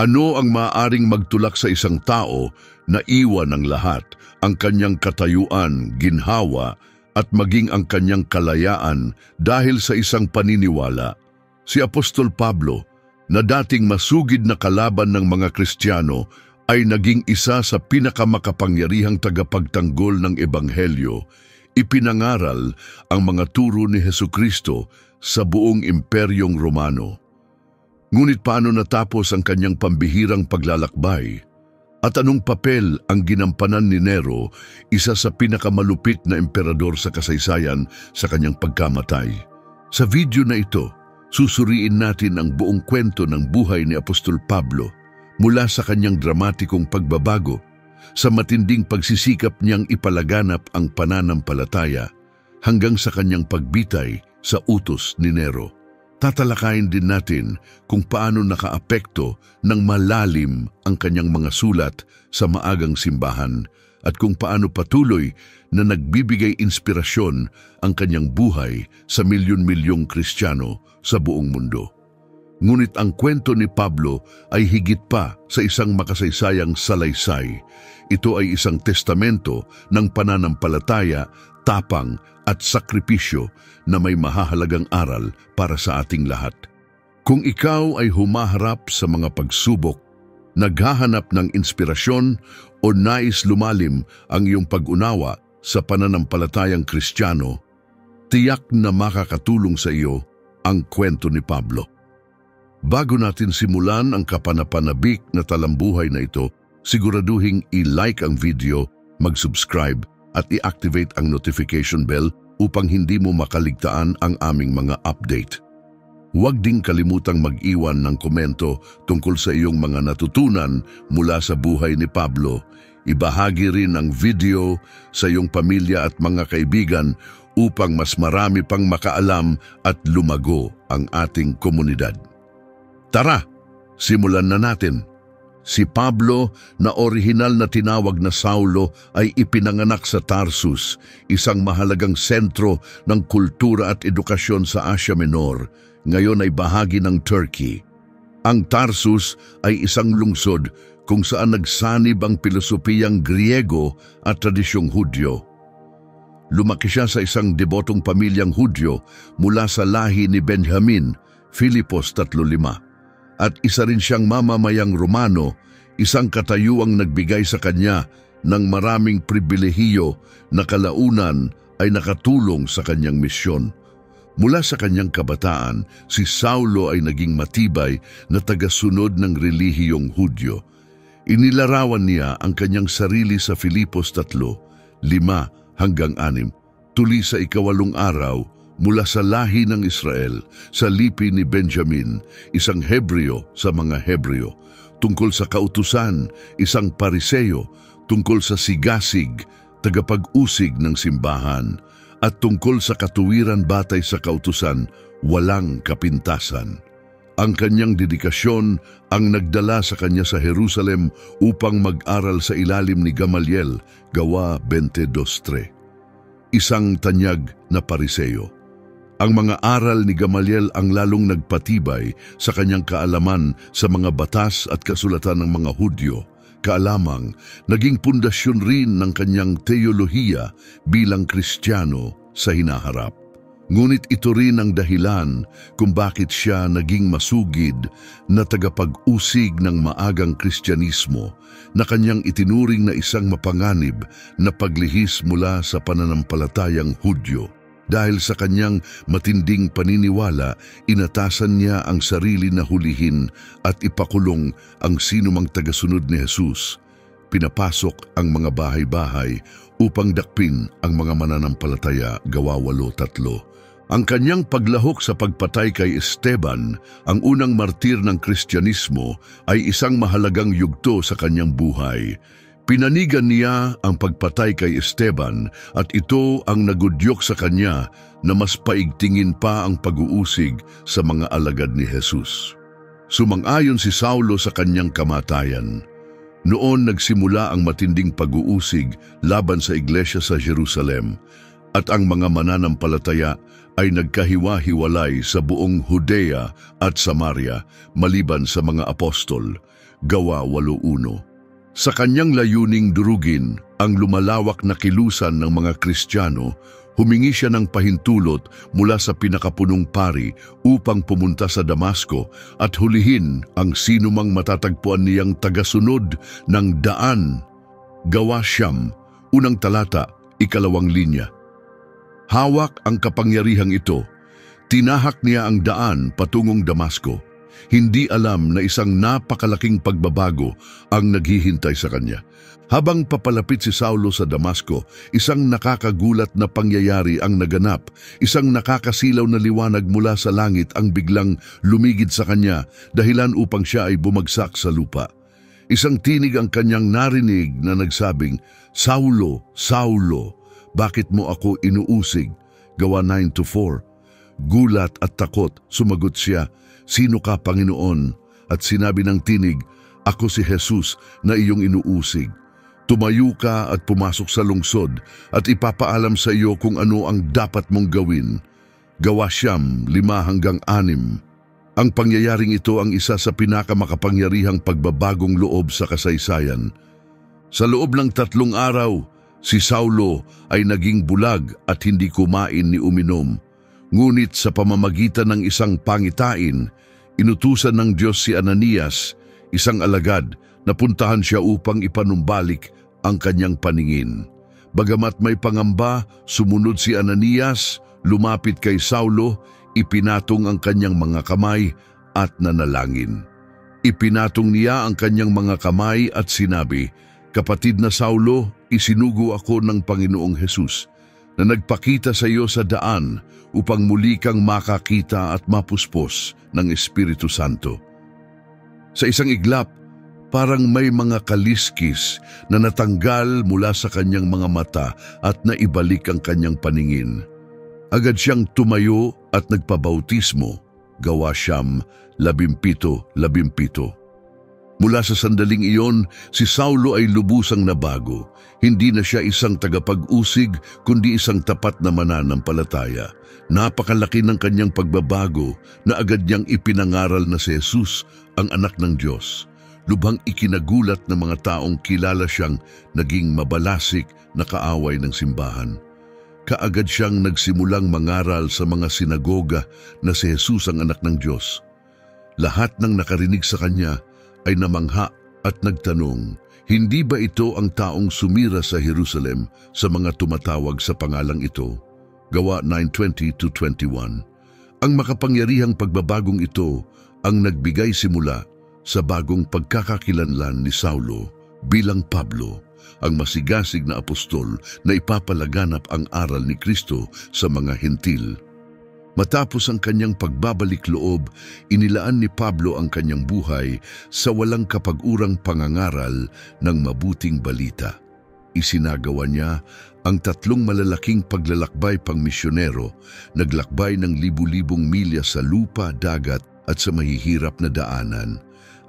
Ano ang maaaring magtulak sa isang tao na iwan ng lahat, ang kanyang katayuan, ginhawa, at maging ang kanyang kalayaan dahil sa isang paniniwala? Si Apostol Pablo, na dating masugid na kalaban ng mga Kristiyano, ay naging isa sa pinakamakapangyarihang tagapagtanggol ng Ebanghelyo. Ipinangaral ang mga turo ni Hesukristo sa buong Imperyong Romano. Ngunit paano natapos ang kanyang pambihirang paglalakbay? At anong papel ang ginampanan ni Nero, isa sa pinakamalupit na emperador sa kasaysayan, sa kanyang pagkamatay? Sa video na ito, susuriin natin ang buong kwento ng buhay ni Apostol Pablo mula sa kanyang dramatikong pagbabago, sa matinding pagsisikap niyang ipalaganap ang pananampalataya, hanggang sa kanyang pagbitay sa utos ni Nero. Tatalakayin din natin kung paano nakaapekto ng malalim ang kanyang mga sulat sa maagang simbahan at kung paano patuloy na nagbibigay inspirasyon ang kanyang buhay sa milyon-milyong Kristiyano sa buong mundo. Ngunit ang kwento ni Pablo ay higit pa sa isang makasaysayang salaysay. Ito ay isang testamento ng pananampalataya, tapang at sakripisyo na may mahahalagang aral para sa ating lahat. Kung ikaw ay humaharap sa mga pagsubok, naghahanap ng inspirasyon o nais lumalim ang iyong pag-unawa sa pananampalatayang Kristiyano, tiyak na makakatulong sa iyo ang kwento ni Pablo. Bago natin simulan ang kapanapanabik na talambuhay na ito, siguraduhing i-like ang video, mag-subscribe at i-activate ang notification bell upang hindi mo makaligtaan ang aming mga update. Huwag ding kalimutang mag-iwan ng komento tungkol sa iyong mga natutunan mula sa buhay ni Pablo. Ibahagi rin ang video sa iyong pamilya at mga kaibigan upang mas marami pang makaalam at lumago ang ating komunidad. Tara, simulan na natin. Si Pablo, na orihinal na tinawag na Saulo, ay ipinanganak sa Tarsus, isang mahalagang sentro ng kultura at edukasyon sa Asia Minor. Ngayon ay bahagi ng Turkey. Ang Tarsus ay isang lungsod kung saan nagsanib ang pilosopiyang Griego at tradisyong Hudyo. Lumaki siya sa isang debotong pamilyang Hudyo mula sa lahi ni Benjamin, Filipos 35. At isa rin siyang mamamayang Romano, isang katayuang nagbigay sa kanya ng maraming pribilehiyo na kalaunan ay nakatulong sa kanyang misyon. Mula sa kanyang kabataan, si Saulo ay naging matibay na tagasunod ng relihiyong Hudyo. Inilarawan niya ang kanyang sarili sa Filipos 3:5-6, tuli sa 8 araw, mula sa lahi ng Israel, sa lipi ni Benjamin, isang Hebreo sa mga Hebreo, tungkol sa kautusan, isang Pariseo, tungkol sa sigasig, tagapag-usig ng simbahan, at tungkol sa katuwiran batay sa kautusan, walang kapintasan. Ang kanyang dedikasyon ang nagdala sa kanya sa Jerusalem upang mag-aral sa ilalim ni Gamaliel, Gawa 22:3. Isang tanyag na Pariseo. Ang mga aral ni Gamaliel ang lalong nagpatibay sa kanyang kaalaman sa mga batas at kasulatan ng mga Hudyo. Kaalamang naging pundasyon rin ng kanyang teolohiya bilang Kristiyano sa hinaharap. Ngunit ito rin ang dahilan kung bakit siya naging masugid na tagapag-usig ng maagang Kristyanismo na kanyang itinuring na isang mapanganib na paglihis mula sa pananampalatayang Hudyo. Dahil sa kanyang matinding paniniwala, inatasan niya ang sarili na hulihin at ipakulong ang sinumang tagasunod ni Jesus. Pinapasok ang mga bahay-bahay upang dakpin ang mga mananampalataya, Gawa 8:3. Ang kanyang paglahok sa pagpatay kay Esteban, ang unang martir ng Kristyanismo, ay isang mahalagang yugto sa kanyang buhay. Pinanigan niya ang pagpatay kay Esteban at ito ang nagudyok sa kanya na mas paigtingin pa ang pag-uusig sa mga alagad ni Jesus. Sumang-ayon si Saulo sa kanyang kamatayan. Noon nagsimula ang matinding pag-uusig laban sa iglesia sa Jerusalem. At ang mga mananampalataya ay nagkahiwa-hiwalay sa buong Judea at Samaria maliban sa mga apostol. Gawa 8:1. Sa kanyang layuning durugin ang lumalawak na kilusan ng mga Kristiyano, humingi siya ng pahintulot mula sa pinakapunong pari upang pumunta sa Damasco at hulihin ang sinumang matatagpuan niyang tagasunod ng daan. Gawa 9, unang talata, 2 linya. Hawak ang kapangyarihang ito. Tinahak niya ang daan patungong Damasco. Hindi alam na isang napakalaking pagbabago ang naghihintay sa kanya. Habang papalapit si Saulo sa Damasco, isang nakakagulat na pangyayari ang naganap. Isang nakakasilaw na liwanag mula sa langit ang biglang lumigid sa kanya, dahilan upang siya ay bumagsak sa lupa. Isang tinig ang kanyang narinig na nagsabing, "Saulo, Saulo, bakit mo ako inuusig?" Gawa 9:4. Gulat at takot, sumagot siya, "Sino ka, Panginoon?" At sinabi ng tinig, "Ako si Jesus na iyong inuusig. Tumayo ka at pumasok sa lungsod at ipapaalam sa iyo kung ano ang dapat mong gawin." Gawa 5:5-6. Ang pangyayaring ito ang isa sa pinakamakapangyarihang pagbabagong loob sa kasaysayan. Sa loob ng 3 araw, si Saulo ay naging bulag at hindi kumain ni uminom. Ngunit sa pamamagitan ng isang pangitain, inutusan ng Diyos si Ananias, isang alagad, na puntahan siya upang ipanumbalik ang kanyang paningin. Bagamat may pangamba, sumunod si Ananias, lumapit kay Saulo, ipinatong ang kanyang mga kamay at nanalangin. Ipinatong niya ang kanyang mga kamay at sinabi, "Kapatid na Saulo, isinugo ako ng Panginoong Jesus na nagpakita sa iyo sa daan upang muli kang makakita at mapuspos ng Espiritu Santo." Sa isang iglap, parang may mga kaliskis na natanggal mula sa kanyang mga mata at naibalik ang kanyang paningin. Agad siyang tumayo at nagpabautismo. Gawa 17:17. Mula sa sandaling iyon, si Saulo ay lubusang nabago. Hindi na siya isang tagapag-usig, kundi isang tapat na mananampalataya. Napakalaki ng kanyang pagbabago na agad niyang ipinangaral na si Jesus, ang anak ng Diyos. Lubhang ikinagulat ng mga taong kilala siyang naging mabalasik na kaaway ng simbahan. Kaagad siyang nagsimulang mangaral sa mga sinagoga na si Jesus ang anak ng Diyos. Lahat ng nakarinig sa kanya ay namangha at nagtanong, "Hindi ba ito ang taong sumira sa Jerusalem sa mga tumatawag sa pangalang ito?" Gawa 9:20-21. Ang makapangyarihang pagbabagong ito ang nagbigay simula sa bagong pagkakakilanlan ni Saulo bilang Pablo, ang masigasig na apostol na ipapalaganap ang aral ni Kristo sa mga hentil. Matapos ang kanyang pagbabalik loob, inilaan ni Pablo ang kanyang buhay sa walang kapag-urang pangangaral ng mabuting balita. Isinagawa niya ang 3 malalaking paglalakbay pang misyonero, naglakbay ng libu-libong milya sa lupa, dagat at sa mahihirap na daanan.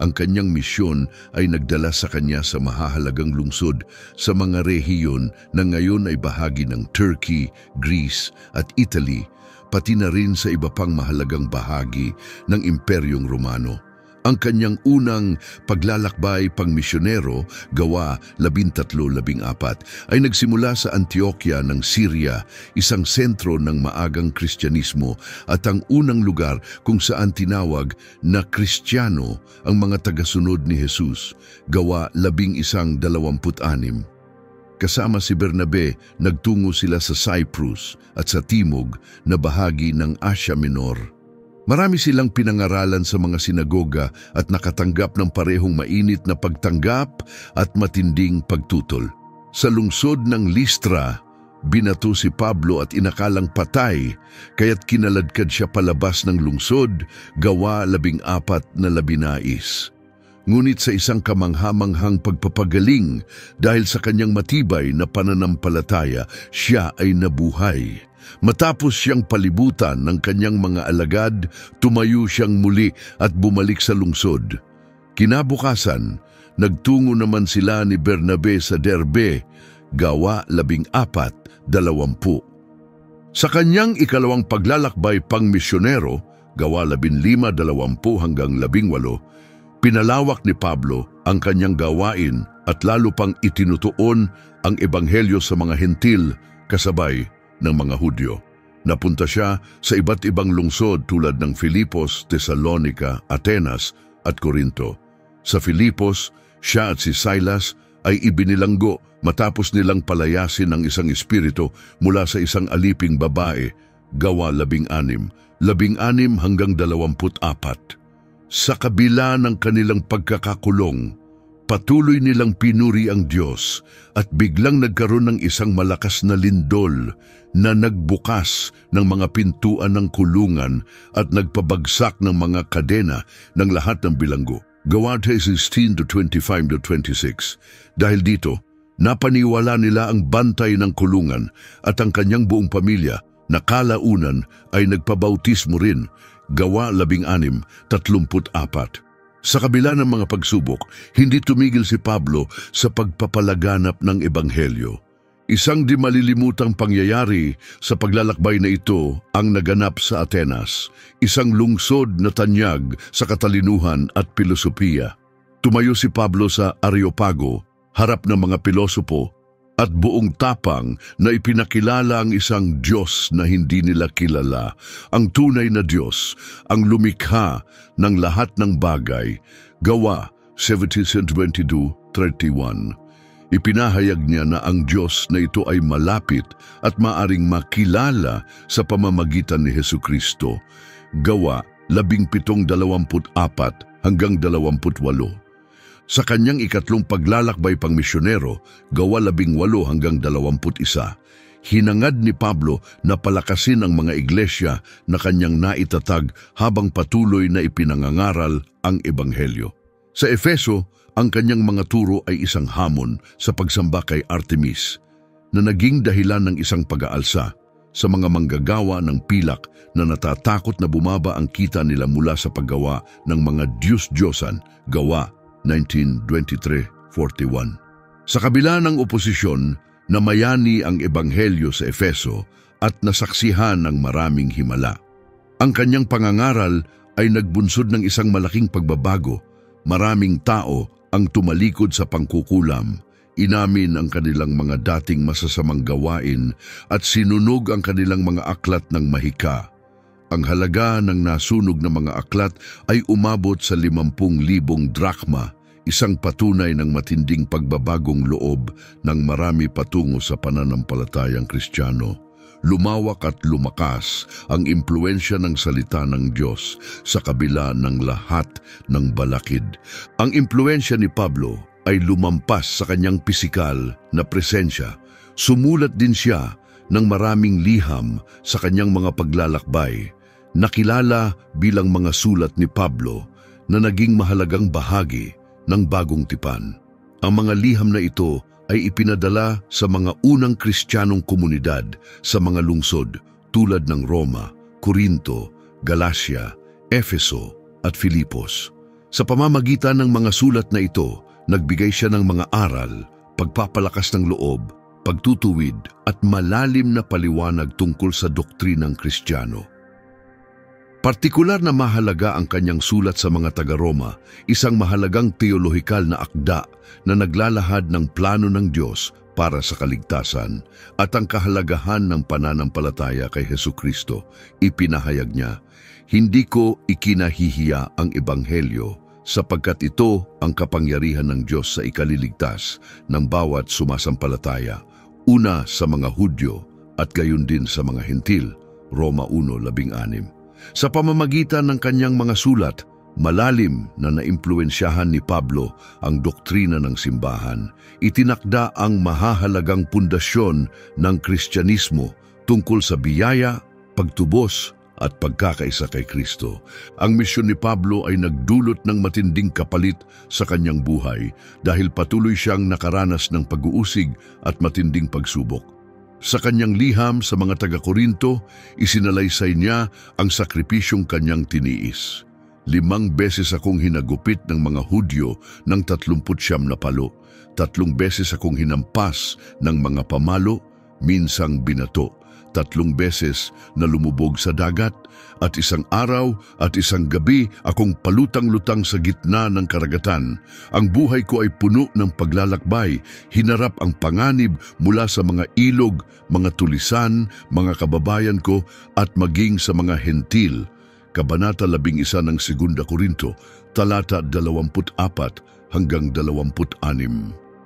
Ang kanyang misyon ay nagdala sa kanya sa mahahalagang lungsod sa mga rehiyon na ngayon ay bahagi ng Turkey, Greece at Italy, pati na rin sa iba pang mahalagang bahagi ng Imperyong Romano. Ang kanyang unang paglalakbay pang misyonero, Gawa 13:14, ay nagsimula sa Antioquia ng Syria, isang sentro ng maagang Kristyanismo at ang unang lugar kung saan tinawag na Kristiyano ang mga tagasunod ni Jesus, Gawa 11:26. Kasama si Bernabe, nagtungo sila sa Cyprus at sa timog na bahagi ng Asia Minor. Marami silang pinangaralan sa mga sinagoga at nakatanggap ng parehong mainit na pagtanggap at matinding pagtutol. Sa lungsod ng Listra, binato si Pablo at inakalang patay, kaya't kinaladkad siya palabas ng lungsod, Gawa 14:19. Ngunit sa isang kamanghamanghang pagpapagaling, dahil sa kanyang matibay na pananampalataya, siya ay nabuhay. Matapos siyang palibutan ng kanyang mga alagad, tumayo siyang muli at bumalik sa lungsod. Kinabukasan, nagtungo naman sila ni Bernabe sa Derbe, Gawa 14:20. Sa kanyang ikalawang paglalakbay pang misyonero, gawa 15:20 hanggang 18, pinalawak ni Pablo ang kanyang gawain at lalo pang itinutuon ang ebanghelyo sa mga hentil kasabay ng mga Hudyo. Napunta siya sa iba't ibang lungsod tulad ng Filipos, Tesalonica, Atenas at Corinto. Sa Filipos, siya at si Silas ay ibinilanggo matapos nilang palayasin ang isang espiritu mula sa isang aliping babae, gawa 16 hanggang 24. Sa kabila ng kanilang pagkakakulong, patuloy nilang pinuri ang Diyos at biglang nagkaroon ng isang malakas na lindol na nagbukas ng mga pintuan ng kulungan at nagpabagsak ng mga kadena ng lahat ng bilanggo. Gawa 16:25-26. Dahil dito, napaniwala nila ang bantay ng kulungan at ang kanyang buong pamilya na kalaunan ay nagpabautismo rin. Gawa 16:34. Sa kabila ng mga pagsubok, hindi tumigil si Pablo sa pagpapalaganap ng ebanghelyo. Isang di malilimutang pangyayari sa paglalakbay na ito ang naganap sa Atenas, isang lungsod na tanyag sa katalinuhan at pilosopiya. Tumayo si Pablo sa Areopago, harap ng mga pilosopo, at buong tapang na ipinakilala ang isang Diyos na hindi nila kilala, ang tunay na Diyos, ang lumikha ng lahat ng bagay. Gawa 17:22-31. Ipinahayag niya na ang Diyos na ito ay malapit at maaring makilala sa pamamagitan ni Hesukristo. Gawa 17:24 hanggang 28. Sa kanyang ikatlong paglalakbay pang misyonero, gawa 18 hanggang 21, hinangad ni Pablo na palakasin ang mga iglesia na kanyang naitatag habang patuloy na ipinangangaral ang ebanghelyo. Sa Efeso, ang kanyang mga turo ay isang hamon sa pagsamba kay Artemis na naging dahilan ng isang pag-aalsa sa mga manggagawa ng pilak na natatakot na bumaba ang kita nila mula sa paggawa ng mga Diyos-Diyosan. Gawa 19:23-41. Sa kabila ng oposisyon, namayani ang ebanghelyo sa Efeso at nasaksihan ng maraming himala. Ang kanyang pangangaral ay nagbunsod ng isang malaking pagbabago. Maraming tao ang tumalikod sa pangkukulam, inamin ang kanilang mga dating masasamang gawain at sinunog ang kanilang mga aklat ng mahika. Ang halaga ng nasunog na mga aklat ay umabot sa 50,000 drachma, isang patunay ng matinding pagbabagong loob ng marami patungo sa pananampalatayang Kristiyano. Lumawak at lumakas ang impluensya ng salita ng Diyos sa kabila ng lahat ng balakid. Ang impluensya ni Pablo ay lumampas sa kanyang pisikal na presensya. Sumulat din siya ng maraming liham sa kanyang mga paglalakbay, nakilala bilang mga sulat ni Pablo na naging mahalagang bahagi ng bagong tipan. Ang mga liham na ito ay ipinadala sa mga unang Kristiyanong komunidad sa mga lungsod tulad ng Roma, Corinto, Galacia, Efeso at Filipos. Sa pamamagitan ng mga sulat na ito, nagbigay siya ng mga aral, pagpapalakas ng loob, pagtutuwid at malalim na paliwanag tungkol sa doktrinang Kristiyano. Partikular na mahalaga ang kanyang sulat sa mga taga-Roma, isang mahalagang teolohikal na akda na naglalahad ng plano ng Diyos para sa kaligtasan at ang kahalagahan ng pananampalataya kay Hesukristo. Ipinahayag niya, "Hindi ko ikinahihiya ang ebanghelyo sapagkat ito ang kapangyarihan ng Diyos sa ikaliligtas ng bawat sumasampalataya, una sa mga Hudyo at gayon din sa mga Hentil." Roma 1:16. Sa pamamagitan ng kanyang mga sulat, malalim na naimpluwensyahan ni Pablo ang doktrina ng simbahan. Itinakda ang mahahalagang pundasyon ng Kristyanismo tungkol sa biyaya, pagtubos at pagkakaisa kay Kristo. Ang misyon ni Pablo ay nagdulot ng matinding kapalit sa kanyang buhay dahil patuloy siyang nakaranas ng pag-uusig at matinding pagsubok. Sa kanyang liham sa mga taga-Korinto, isinalaysay niya ang sakripisyong kanyang tiniis. 5 beses akong hinagupit ng mga Hudyo ng 39 na palo. 3 beses akong hinampas ng mga pamalo, minsang binato. 3 beses na lumubog sa dagat, at 1 araw at 1 gabi akong palutang-lutang sa gitna ng karagatan. Ang buhay ko ay puno ng paglalakbay, hinarap ang panganib mula sa mga ilog, mga tulisan, mga kababayan ko at maging sa mga hentil. Kabanata 11 ng 2 Korinto, talata 24 hanggang 26.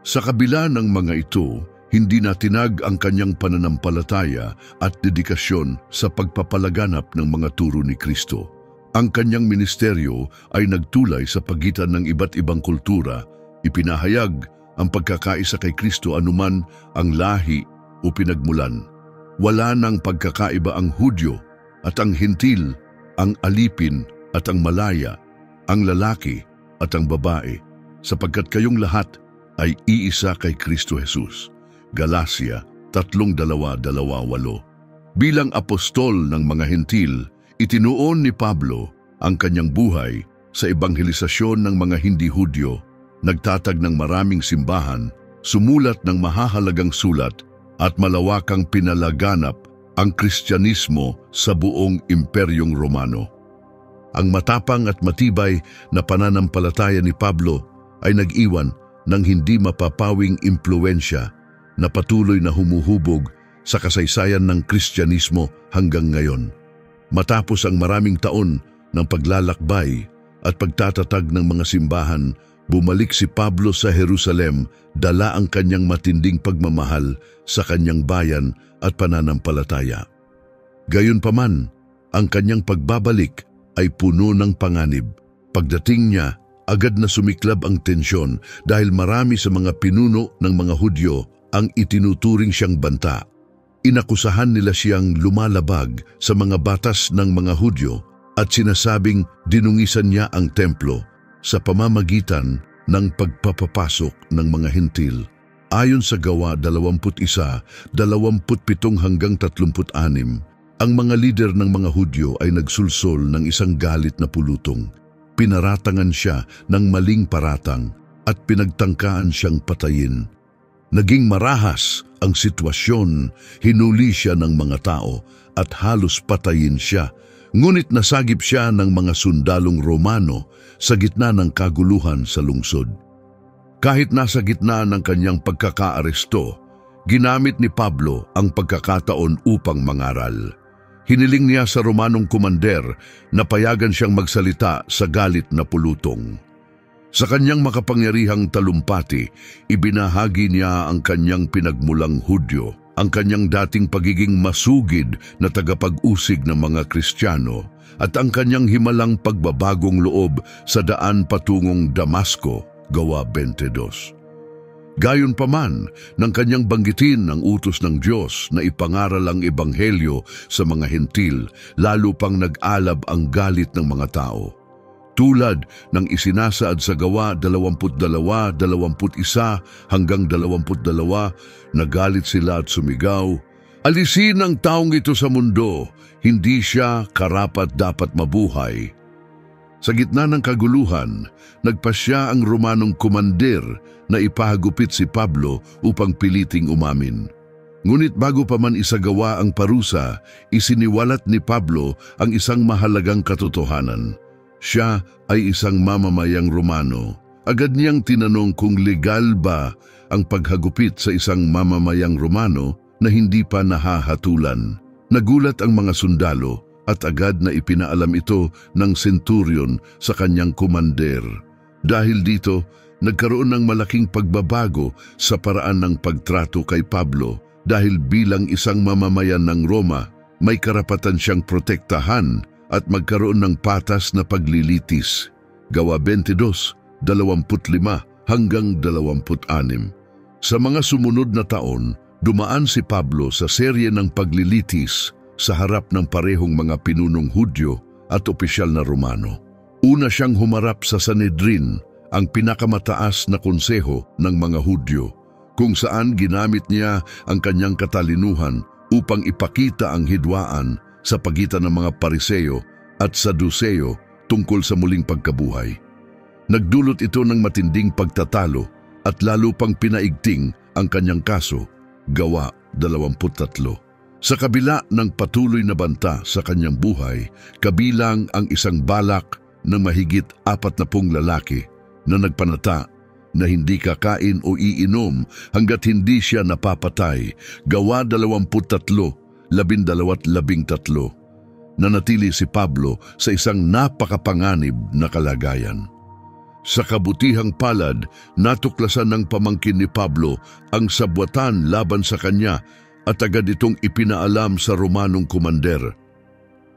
Sa kabila ng mga ito, hindi natinag ang kanyang pananampalataya at dedikasyon sa pagpapalaganap ng mga turo ni Kristo. Ang kanyang ministeryo ay nagtulay sa pagitan ng iba't ibang kultura, ipinahayag ang pagkakaisa kay Kristo anuman ang lahi o pinagmulan. Wala nang pagkakaiba ang Hudyo at ang Hentil, ang alipin at ang malaya, ang lalaki at ang babae, sapagkat kayong lahat ay iisa kay Kristo Jesus. Galacia 3:2-8. Bilang apostol ng mga hentil, itinuon ni Pablo ang kanyang buhay sa ebanghelisasyon ng mga hindi Hudyo, nagtatag ng maraming simbahan, sumulat ng mahahalagang sulat at malawakang pinalaganap ang Kristyanismo sa buong Imperyong Romano. Ang matapang at matibay na pananampalataya ni Pablo ay nag-iwan ng hindi mapapawing impluwensya na patuloy na humuhubog sa kasaysayan ng Kristyanismo hanggang ngayon. Matapos ang maraming taon ng paglalakbay at pagtatatag ng mga simbahan, bumalik si Pablo sa Jerusalem, dala ang kanyang matinding pagmamahal sa kanyang bayan at pananampalataya. Gayunpaman, ang kanyang pagbabalik ay puno ng panganib. Pagdating niya, agad na sumiklab ang tensyon dahil marami sa mga pinuno ng mga Hudyo ang itinuturing siyang banta. Inakusahan nila siyang lumalabag sa mga batas ng mga Hudyo at sinasabing dinungisan niya ang templo sa pamamagitan ng pagpapapasok ng mga hentil. Ayon sa Gawa 21, 27 hanggang 36, ang mga lider ng mga Hudyo ay nagsulsol ng isang galit na pulutong. Pinaratangan siya ng maling paratang at pinagtangkaan siyang patayin. Naging marahas ang sitwasyon, hinuli siya ng mga tao at halos patayin siya. Ngunit nasagip siya ng mga sundalong Romano sa gitna ng kaguluhan sa lungsod. Kahit nasa gitna ng kanyang pagkakaaresto, ginamit ni Pablo ang pagkakataon upang mangaral. Hiniling niya sa Romanong komander na payagan siyang magsalita sa galit na pulutong. Sa kanyang makapangyarihang talumpati, ibinahagi niya ang kanyang pinagmulang Hudyo, ang kanyang dating pagiging masugid na tagapag-usig ng mga Kristiyano, at ang kanyang himalang pagbabagong loob sa daan patungong Damasco, Gawa 22. Gayunpaman, nang kanyang banggitin ang utos ng Diyos na ipangaral ang ebanghelyo sa mga hentil, lalo pang nag-alab ang galit ng mga tao. Tulad ng isinasaad sa Gawa 22:21 hanggang 22, nagalit sila at sumigaw, "Alisin ang taong ito sa mundo, hindi siya karapat-dapat mabuhay." Sa gitna ng kaguluhan, nagpasya ang Romanong komander na ipahagupit si Pablo upang piliting umamin. Ngunit bago pa man isagawa ang parusa, isiniwalat ni Pablo ang isang mahalagang katotohanan. Siya ay isang mamamayang Romano. Agad niyang tinanong kung legal ba ang paghagupit sa isang mamamayang Romano na hindi pa nahahatulan. Nagulat ang mga sundalo at agad na ipinaalam ito ng centurion sa kanyang komander. Dahil dito, nagkaroon ng malaking pagbabago sa paraan ng pagtrato kay Pablo dahil bilang isang mamamayan ng Roma, may karapatan siyang protektahan at magkaroon ng patas na paglilitis. Gawa 22, 25 hanggang 26. Sa mga sumunod na taon, dumaan si Pablo sa serye ng paglilitis sa harap ng parehong mga pinunong Hudyo at opisyal na Romano. Una siyang humarap sa Sanhedrin, ang pinakamataas na konseho ng mga Hudyo, kung saan ginamit niya ang kanyang katalinuhan upang ipakita ang hidwaan sa pagitan ng mga Pariseo at Saduceo tungkol sa muling pagkabuhay. Nagdulot ito ng matinding pagtatalo at lalo pang pinaigting ang kanyang kaso, Gawa 23. Sa kabila ng patuloy na banta sa kanyang buhay, kabilang ang isang balak ng mahigit 40 lalaki na nagpanata na hindi kakain o iinom hanggat hindi siya napapatay. Gawa 23, 12-13. Nanatili si Pablo sa isang napakapanganib na kalagayan. Sa kabutihang palad, natuklasan ng pamangkin ni Pablo ang sabwatan laban sa kanya at agad itong ipinaalam sa Romanong komander.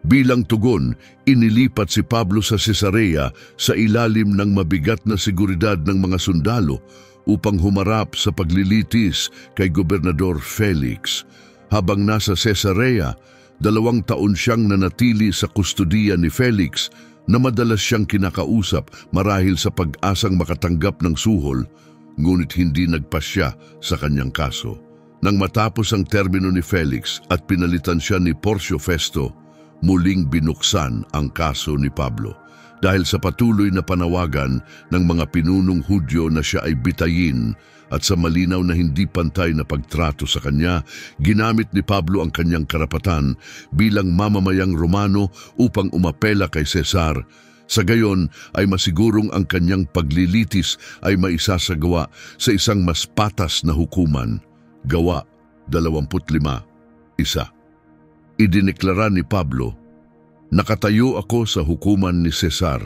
Bilang tugon, inilipat si Pablo sa Cesarea sa ilalim ng mabigat na seguridad ng mga sundalo upang humarap sa paglilitis kay Gobernador Felix. Habang nasa Cesarea, 2 taon siyang nanatili sa kustodiya ni Felix na madalas siyang kinakausap marahil sa pag-asang makatanggap ng suhol, ngunit hindi nagpasya sa kanyang kaso. Nang matapos ang termino ni Felix at pinalitan siya ni Porcio Festo, muling binuksan ang kaso ni Pablo. Dahil sa patuloy na panawagan ng mga pinunong Hudyo na siya ay bitayin at sa malinaw na hindi pantay na pagtrato sa kanya, ginamit ni Pablo ang kanyang karapatan bilang mamamayang Romano upang umapela kay Cesar. Sa gayon ay masigurong ang kanyang paglilitis ay maisasagawa sa isang mas patas na hukuman. Gawa 25:1. Idineklara ni Pablo, "Nakatayo ako sa hukuman ni Cesar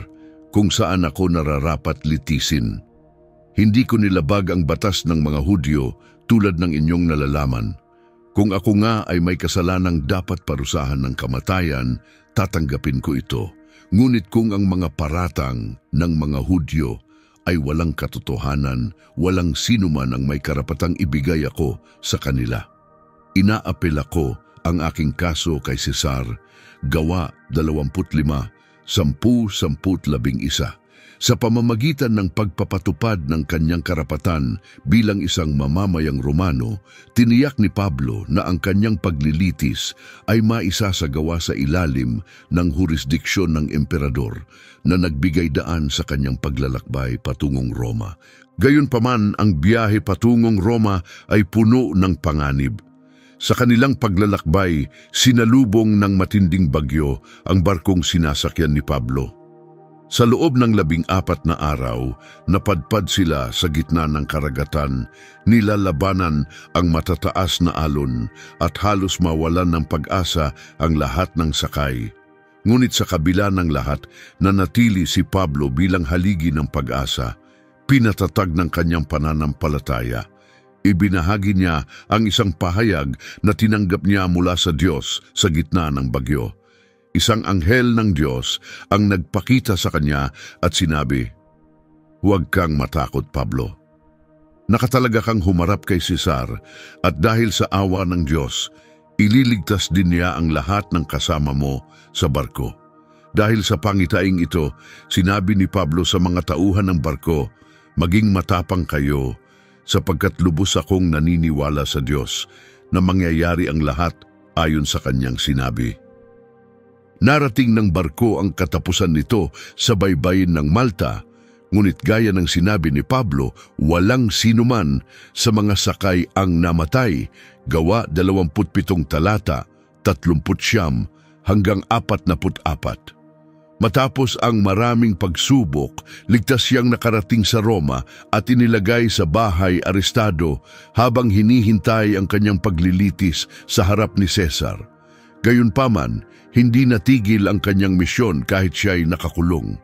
kung saan ako nararapat litisin. Hindi ko nilabag ang batas ng mga Hudyo tulad ng inyong nalalaman. Kung ako nga ay may kasalanang dapat parusahan ng kamatayan, tatanggapin ko ito. Ngunit kung ang mga paratang ng mga Hudyo ay walang katotohanan, walang sino man ang may karapatang ibigay ako sa kanila. Inaapela ko ang aking kaso kay Cesar." Gawa 25, 10-11. Sa pamamagitan ng pagpapatupad ng kanyang karapatan bilang isang mamamayang Romano, tiniyak ni Pablo na ang kanyang paglilitis ay maisasagawa sa ilalim ng jurisdiksyon ng emperador na nagbigay daan sa kanyang paglalakbay patungong Roma. Gayunpaman, ang biyahe patungong Roma ay puno ng panganib. Sa kanilang paglalakbay, sinalubong ng matinding bagyo ang barkong sinasakyan ni Pablo. Sa loob ng 14 na araw, napadpad sila sa gitna ng karagatan, nilalabanan ang matataas na alon at halos mawalan ng pag-asa ang lahat ng sakay. Ngunit sa kabila ng lahat, nanatili si Pablo bilang haligi ng pag-asa, pinatatag ng kanyang pananampalataya. Ibinahagi niya ang isang pahayag na tinanggap niya mula sa Diyos sa gitna ng bagyo. Isang anghel ng Diyos ang nagpakita sa kanya at sinabi, "Huwag kang matakot, Pablo. Nakatalaga kang humarap kay Cesar at dahil sa awa ng Diyos, ililigtas din niya ang lahat ng kasama mo sa barko." Dahil sa pangitaing ito, sinabi ni Pablo sa mga tauhan ng barko, "Maging matapang kayo sapagkat lubos akong naniniwala sa Diyos na mangyayari ang lahat ayon sa kanyang sinabi." Narating ng barko ang katapusan nito sa baybayin ng Malta, ngunit gaya ng sinabi ni Pablo, walang sinuman sa mga sakay ang namatay. Gawa 27 talata, 39 hanggang 44. Matapos ang maraming pagsubok, ligtas siyang nakarating sa Roma at inilagay sa bahay arestado habang hinihintay ang kanyang paglilitis sa harap ni Cesar. Gayunpaman, hindi natigil ang kanyang misyon kahit siya'y nakakulong.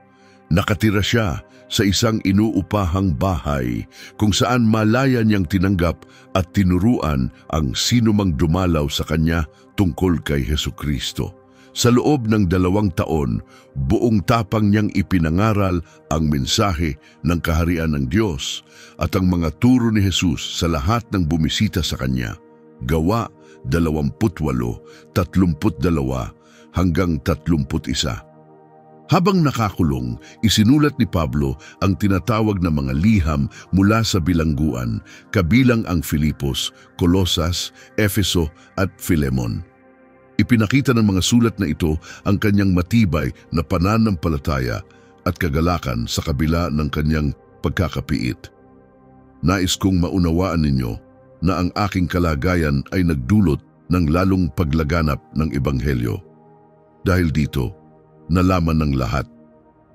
Nakatira siya sa isang inuupahang bahay kung saan malaya niyang tinanggap at tinuruan ang sinumang dumalaw sa kanya tungkol kay Hesukristo. Sa loob ng 2 taon, buong tapang niyang ipinangaral ang mensahe ng kaharian ng Diyos at ang mga turo ni Jesus sa lahat ng bumisita sa kanya. Gawa 28, 32 hanggang 31. Habang nakakulong, isinulat ni Pablo ang tinatawag na mga liham mula sa bilangguan, kabilang ang Filipos, Colosas, Efeso at Filemon. Ipinakita ng mga sulat na ito ang kanyang matibay na pananampalataya at kagalakan sa kabila ng kanyang pagkakapiit. Nais kong maunawaan ninyo na ang aking kalagayan ay nagdulot ng lalong paglaganap ng Ebanghelyo. Dahil dito, nalaman ng lahat,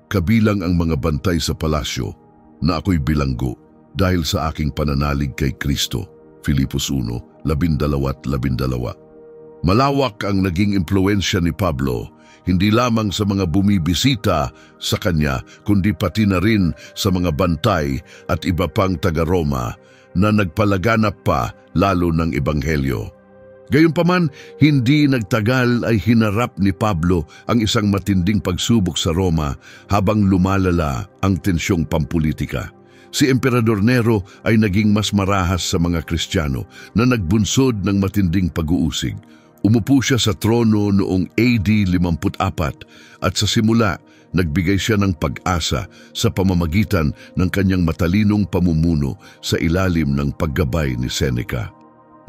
kabilang ang mga bantay sa palasyo, na ako'y bilanggo dahil sa aking pananalig kay Kristo. Filipos 1:12-12. Malawak ang naging impluwensya ni Pablo, hindi lamang sa mga bumibisita sa kanya, kundi pati na rin sa mga bantay at iba pang taga-Roma na nagpalaganap pa lalo ng Ebanghelyo. Gayunpaman, hindi nagtagal ay hinarap ni Pablo ang isang matinding pagsubok sa Roma habang lumalala ang tensyong pampulitika. Si Emperador Nero ay naging mas marahas sa mga Kristiyano na nagbunsod ng matinding pag-uusig. Umupo siya sa trono noong AD 54 at sa simula, nagbigay siya ng pag-asa sa pamamagitan ng kanyang matalinong pamumuno sa ilalim ng paggabay ni Seneca.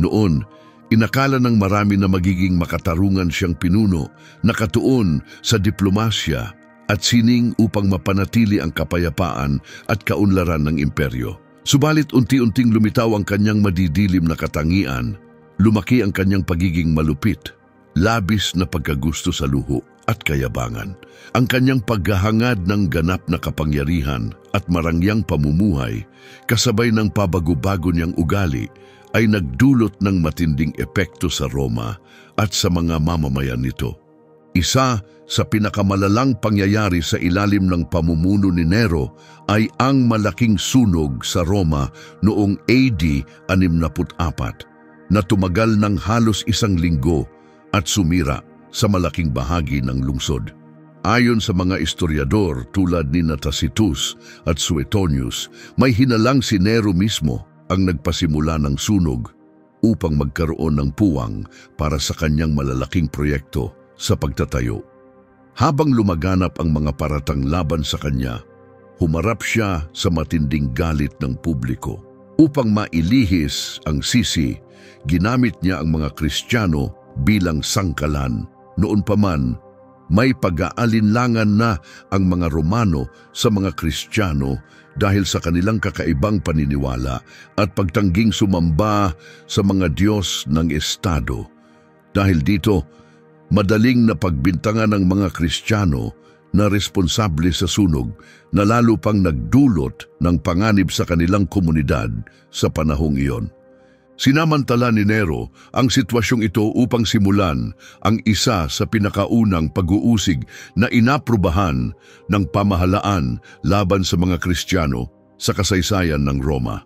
Noon, inakala ng marami na magiging makatarungan siyang pinuno, nakatuon sa diplomasya at sining upang mapanatili ang kapayapaan at kaunlaran ng imperyo. Subalit unti-unting lumitaw ang kanyang madidilim na katangian, lumaki ang kanyang pagiging malupit, labis na pagkagusto sa luho at kayabangan. Ang kanyang paghahangad ng ganap na kapangyarihan at marangyang pamumuhay, kasabay ng pabago-bago niyang ugali, ay nagdulot ng matinding epekto sa Roma at sa mga mamamayan nito. Isa sa pinakamalalang pangyayari sa ilalim ng pamumuno ni Nero ay ang malaking sunog sa Roma noong AD 64 na tumagal ng halos 1 linggo at sumira sa malaking bahagi ng lungsod. Ayon sa mga historiador tulad ni Tacitus at Suetonius, may hinalang si Nero mismo ang nagpasimula ng sunog upang magkaroon ng puwang para sa kanyang malalaking proyekto sa pagtatayo. Habang lumaganap ang mga paratang laban sa kanya, humarap siya sa matinding galit ng publiko. Upang mailihis ang sisi, ginamit niya ang mga Kristiyano bilang sangkalan. Noon pa man, may pag-aalinlangan na ang mga Romano sa mga Kristiyano dahil sa kanilang kakaibang paniniwala at pagtangging sumamba sa mga Diyos ng Estado. Dahil dito, madaling napagbintangan ng mga Kristiyano na responsable sa sunog na lalo pang nagdulot ng panganib sa kanilang komunidad sa panahong iyon. Sinamantala ni Nero ang sitwasyong ito upang simulan ang isa sa pinakaunang pag-uusig na inaprubahan ng pamahalaan laban sa mga Kristiyano sa kasaysayan ng Roma.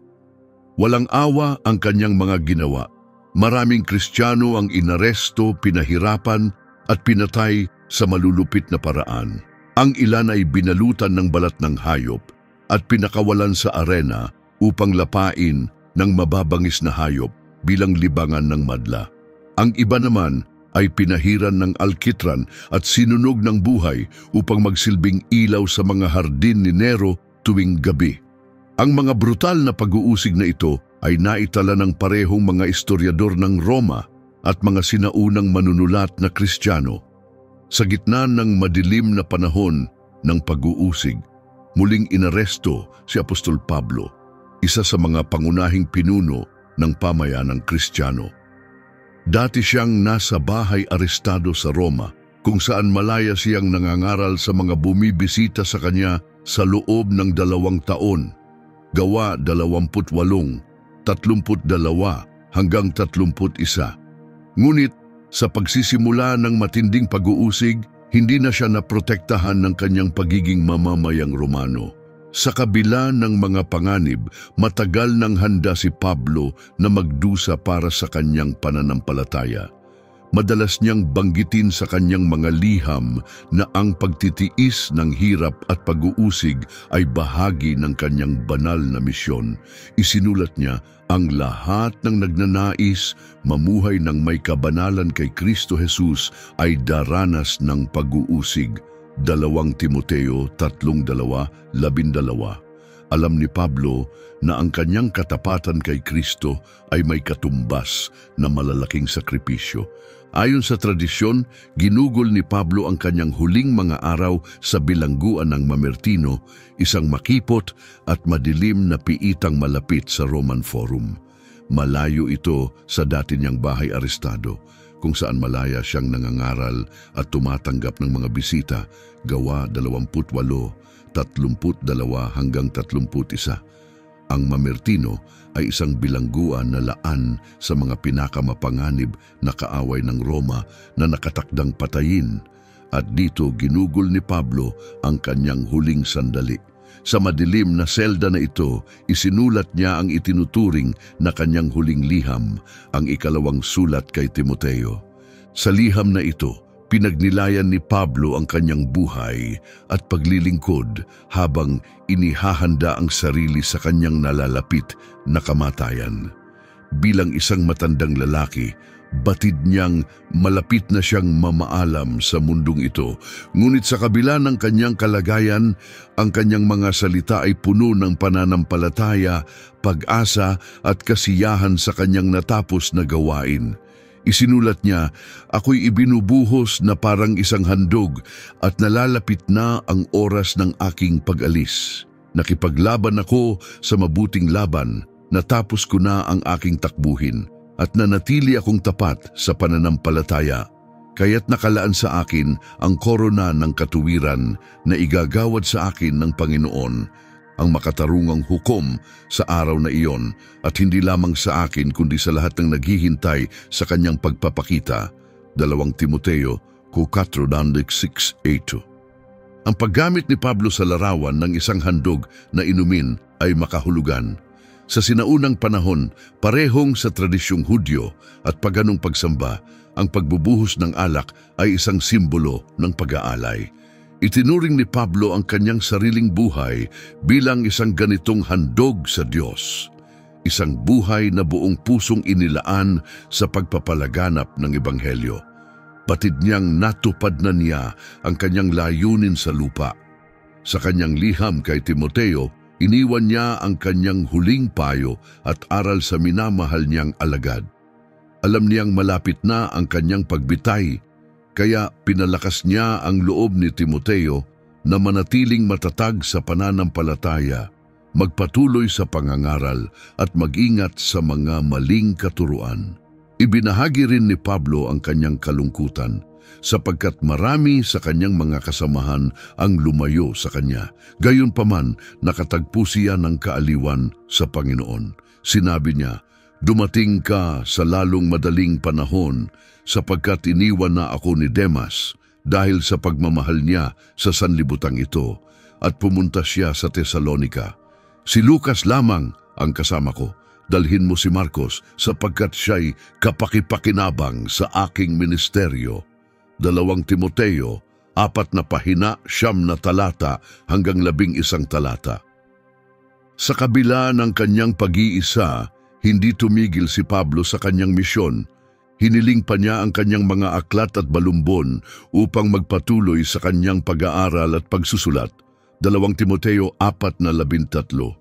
Walang awa ang kanyang mga ginawa. Maraming Kristiyano ang inaresto, pinahirapan at pinatay sa malulupit na paraan. Ang ilan ay binalutan ng balat ng hayop at pinakawalan sa arena upang lapain ng mababangis na hayop bilang libangan ng madla. Ang iba naman ay pinahiran ng alkitran at sinunog ng buhay upang magsilbing ilaw sa mga hardin ni Nero tuwing gabi. Ang mga brutal na pag-uusig na ito ay naitala ng parehong mga historiador ng Roma at mga sinaunang manunulat na Kristiyano. Sa gitna ng madilim na panahon ng pag-uusig, muling inaresto si Apostol Pablo, isa sa mga pangunahing pinuno ng pamayanang Kristiyano. Dati siyang nasa bahay arestado sa Roma, kung saan malaya siyang nangangaral sa mga bumibisita sa kanya sa loob ng 2 taon, gawa 28, 32 hanggang 31. Ngunit sa pagsisimula ng matinding pag-uusig, hindi na siya naprotektahan ng kanyang pagiging mamamayang Romano. Sa kabila ng mga panganib, matagal nang handa si Pablo na magdusa para sa kanyang pananampalataya. Madalas niyang banggitin sa kanyang mga liham na ang pagtitiis ng hirap at pag-uusig ay bahagi ng kanyang banal na misyon. Isinulat niya, ang lahat ng nagnanais mamuhay ng may kabanalan kay Kristo Jesus ay daranas ng pag-uusig. 2 Timoteo 3:2-12. Alam ni Pablo na ang kanyang katapatan kay Kristo ay may katumbas na malalaking sakripisyo. Ayon sa tradisyon, ginugol ni Pablo ang kanyang huling mga araw sa bilangguan ng Mamertino, isang makipot at madilim na piitang malapit sa Roman Forum. malayo ito sa dati niyang bahay arestado, kung saan malaya siyang nangangaral at tumatanggap ng mga bisita, Gawa 28, 32 hanggang 31. Ang Mamertino ay isang bilangguan na laan sa mga pinakamapanganib na kaaway ng Roma na nakatakdang patayin, at dito ginugol ni Pablo ang kanyang huling sandali. Sa madilim na selda na ito, isinulat niya ang itinuturing na kanyang huling liham, ang ikalawang sulat kay Timoteo. Sa liham na ito, pinagnilayan ni Pablo ang kanyang buhay at paglilingkod habang inihahanda ang sarili sa kanyang nalalapit na kamatayan. Bilang isang matandang lalaki, batid niyang malapit na siyang mamaalam sa mundong ito. Ngunit sa kabila ng kanyang kalagayan, ang kanyang mga salita ay puno ng pananampalataya, pag-asa at kasiyahan sa kanyang natapos na gawain. Isinulat niya, "Ako'y ibinubuhos na parang isang handog at nalalapit na ang oras ng aking pag-alis. Nakipaglaban ako sa mabuting laban, natapos ko na ang aking takbuhin at nanatili akong tapat sa pananampalataya. Kaya't nakalaan sa akin ang korona ng katuwiran na igagawad sa akin ng Panginoon, ang makatarungang hukom sa araw na iyon, at hindi lamang sa akin kundi sa lahat ng naghihintay sa kanyang pagpapakita." 2 Timoteo 4:6-8. Ang paggamit ni Pablo sa larawan ng isang handog na inumin ay makahulugan. Sa sinaunang panahon, parehong sa tradisyong Hudyo at paganong pagsamba, ang pagbubuhos ng alak ay isang simbolo ng pag-aalay. Itinuring ni Pablo ang kanyang sariling buhay bilang isang ganitong handog sa Diyos. Isang buhay na buong pusong inilaan sa pagpapalaganap ng Ebanghelyo. Batid niyang natupad na niya ang kanyang layunin sa lupa. Sa kanyang liham kay Timoteo, iniwan niya ang kanyang huling payo at aral sa minamahal niyang alagad. Alam niyang malapit na ang kanyang pagbitay, kaya pinalakas niya ang loob ni Timoteo na manatiling matatag sa pananampalataya, magpatuloy sa pangangaral at mag-ingat sa mga maling katuruan. Ibinahagi rin ni Pablo ang kanyang kalungkutan sapagkat marami sa kanyang mga kasamahan ang lumayo sa kanya. Gayunpaman, nakatagpo siya ng kaaliwan sa Panginoon. Sinabi niya, "Dumating ka sa lalong madaling panahon sapagkat iniwan na ako ni Demas dahil sa pagmamahal niya sa sanlibutan ito, at pumunta siya sa Tesalonika. Si Lucas lamang ang kasama ko. Dalhin mo si Marcos sapagkat siya'y kapakipakinabang sa aking ministeryo." 2 Timoteo 4:9 talata hanggang 11 talata. Sa kabila ng kanyang pag-iisa, hindi tumigil si Pablo sa kanyang misyon. Hiniling pa niya ang kanyang mga aklat at balumbon upang magpatuloy sa kanyang pag-aaral at pagsusulat. 2 Timoteo 4:13.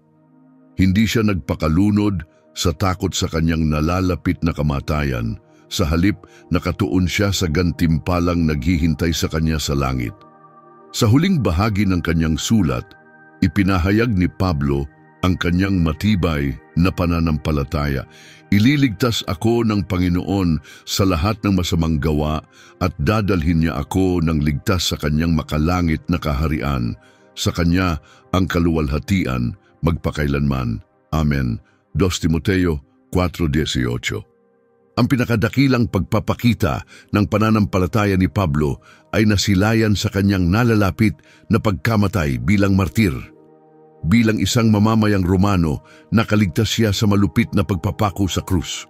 Hindi siya nagpakalunod sa takot sa kanyang nalalapit na kamatayan. Sa halip, nakatuon siya sa gantimpalang naghihintay sa kanya sa langit. Sa huling bahagi ng kanyang sulat, ipinahayag ni Pablo ang kanyang matibay na pananampalataya. "Ililigtas ako ng Panginoon sa lahat ng masamang gawa at dadalhin niya ako ng ligtas sa kanyang makalangit na kaharian. Sa kanya ang kaluwalhatian magpakailanman. Amen." 2 Timoteo 4:18. Ang pinakadakilang pagpapakita ng pananampalataya ni Pablo ay nasilayan sa kanyang nalalapit na pagkamatay bilang martir. Bilang isang mamamayang Romano, nakaligtas siya sa malupit na pagpapako sa krus.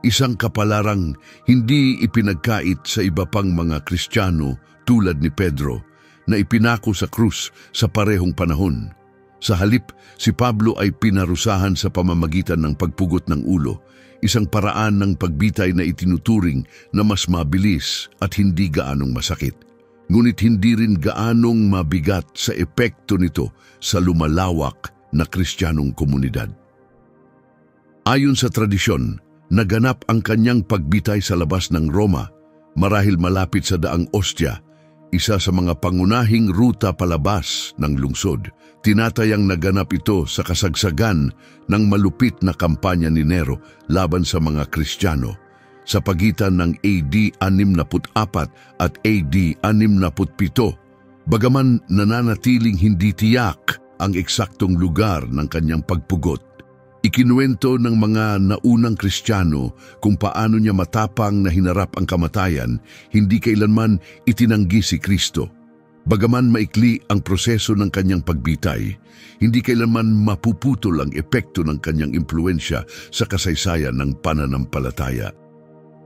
Isang kapalarang hindi ipinagkait sa iba pang mga Kristiyano tulad ni Pedro na ipinako sa krus sa parehong panahon. Sa halip, si Pablo ay pinarusahan sa pamamagitan ng pagpugot ng ulo, isang paraan ng pagbitay na itinuturing na mas mabilis at hindi gaanong masakit. Ngunit hindi rin gaanong mabigat sa epekto nito sa lumalawak na Kristiyanong komunidad. Ayon sa tradisyon, naganap ang kanyang pagbitay sa labas ng Roma, marahil malapit sa daang Ostia, isa sa mga pangunahing ruta palabas ng lungsod. Tinatayang naganap ito sa kasagsagan ng malupit na kampanya ni Nero laban sa mga Kristiyano sa pagitan ng AD 64 at AD 67. Bagaman nananatiling hindi tiyak ang eksaktong lugar ng kanyang pagpugot, ikinuwento ng mga naunang Kristiyano kung paano niya matapang na hinarap ang kamatayan, hindi kailanman itinanggi si Kristo. Bagaman maikli ang proseso ng kanyang pagbitay, hindi kailanman mapuputol ang epekto ng kanyang impluensya sa kasaysayan ng pananampalataya.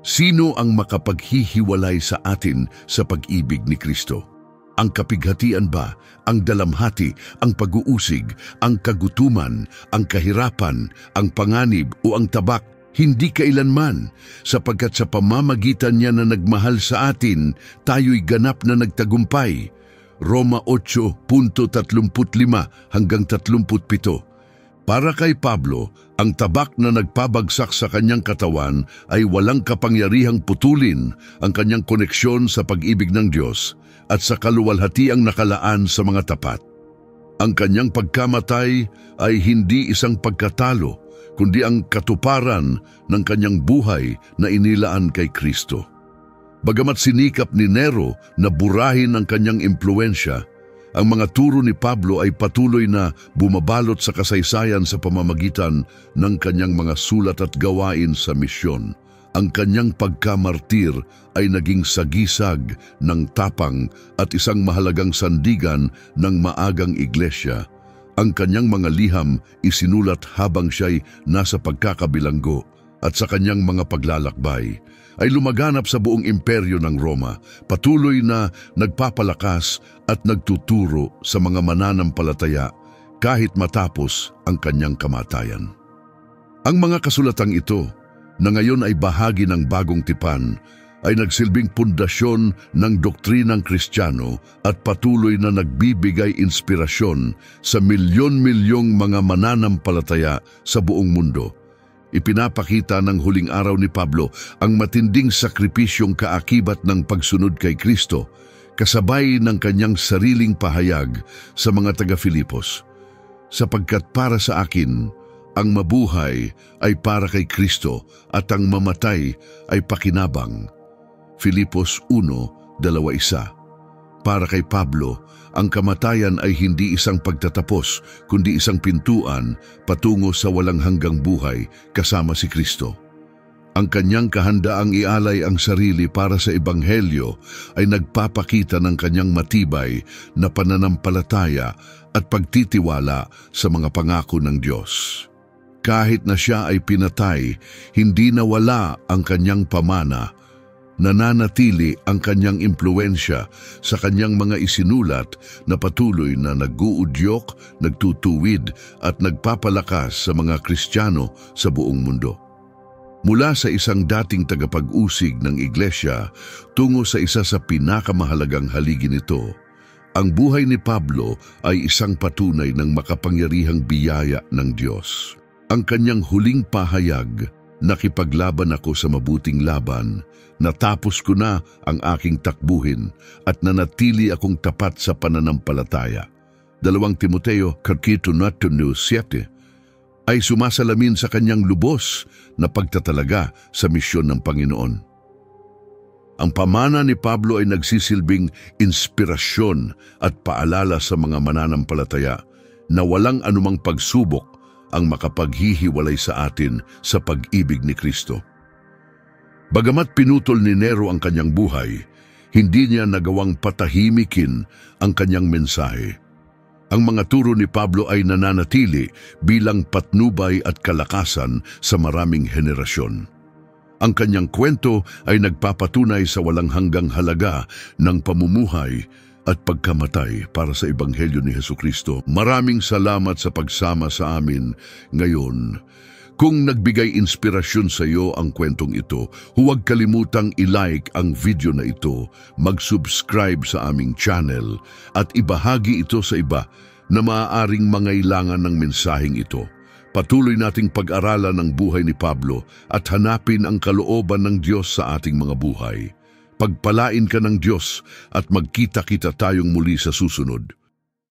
Sino ang makapaghihiwalay sa atin sa pag-ibig ni Kristo? Ang kapighatian ba, ang dalamhati, ang pag-uusig, ang kagutuman, ang kahirapan, ang panganib o ang tabak? Hindi kailanman, sapagkat sa pamamagitan niya na nagmahal sa atin, tayo'y ganap na nagtagumpay. Roma 8:35 hanggang 37. Para kay Pablo, ang tabak na nagpabagsak sa kanyang katawan ay walang kapangyarihang putulin ang kanyang koneksyon sa pag-ibig ng Diyos at sa kaluwalhatiang nakalaan sa mga tapat. Ang kanyang pagkamatay ay hindi isang pagkatalo, kundi ang katuparan ng kanyang buhay na inilaan kay Kristo. Bagamat sinikap ni Nero na burahin ang kanyang impluensya, ang mga turo ni Pablo ay patuloy na bumabalot sa kasaysayan sa pamamagitan ng kanyang mga sulat at gawain sa misyon. Ang kanyang pagkamartir ay naging sagisag ng tapang at isang mahalagang sandigan ng maagang iglesia. Ang kanyang mga liham isinulat habang siya'y nasa pagkakabilanggo at sa kanyang mga paglalakbay ay lumaganap sa buong imperyo ng Roma, patuloy na nagpapalakas at nagtuturo sa mga mananampalataya kahit matapos ang kanyang kamatayan. Ang mga kasulatang ito, na ngayon ay bahagi ng bagong tipan, ay nagsilbing pundasyon ng doktrinang Kristiyano at patuloy na nagbibigay inspirasyon sa milyon-milyong mga mananampalataya sa buong mundo. Ipinapakita ng huling araw ni Pablo ang matinding sakripisyong kaakibat ng pagsunod kay Kristo, kasabay ng kanyang sariling pahayag sa mga taga-Filipos. Sapagkat para sa akin, ang mabuhay ay para kay Kristo at ang mamatay ay pakinabang. Filipos 1:21. Para kay Pablo, ang kamatayan ay hindi isang pagtatapos, kundi isang pintuan patungo sa walang hanggang buhay kasama si Kristo. Ang kanyang kahandaang ialay ang sarili para sa Ebanghelyo ay nagpapakita ng kanyang matibay na pananampalataya at pagtitiwala sa mga pangako ng Diyos. Kahit na siya ay pinatay, hindi nawala ang kanyang pamana. Nananatili ang kanyang impluensya sa kanyang mga isinulat na patuloy na nag-uudyok, nagtutuwid at nagpapalakas sa mga Kristiyano sa buong mundo. Mula sa isang dating tagapag-usig ng iglesia tungo sa isa sa pinakamahalagang haligi nito, ang buhay ni Pablo ay isang patunay ng makapangyarihang biyaya ng Diyos. Ang kanyang huling pahayag, nakipaglaban ako sa mabuting laban, natapos ko na ang aking takbuhin at nanatili akong tapat sa pananampalataya. 2 Timoteo 4:7 ay sumasalamin sa kanyang lubos na pagtatalaga sa misyon ng Panginoon. Ang pamana ni Pablo ay nagsisilbing inspirasyon at paalala sa mga mananampalataya na walang anumang pagsubok ang makapaghihiwalay sa atin sa pag-ibig ni Kristo. Bagamat pinutol ni Nero ang kanyang buhay, hindi niya nagawang patahimikin ang kanyang mensahe. Ang mga turo ni Pablo ay nananatili bilang patnubay at kalakasan sa maraming henerasyon. Ang kanyang kwento ay nagpapatunay sa walang hanggang halaga ng pamumuhay at pagkamatay para sa Ebanghelyo ni Jesucristo. Maraming salamat sa pagsama sa amin ngayon. Kung nagbigay inspirasyon sa iyo ang kwentong ito, huwag kalimutang i-like ang video na ito, mag-subscribe sa aming channel at ibahagi ito sa iba na maaaring mangailangan ng mensaheng ito. Patuloy nating pag-aralan ang buhay ni Pablo at hanapin ang kalooban ng Diyos sa ating mga buhay. Pagpalain ka ng Diyos at magkita-kita tayong muli sa susunod.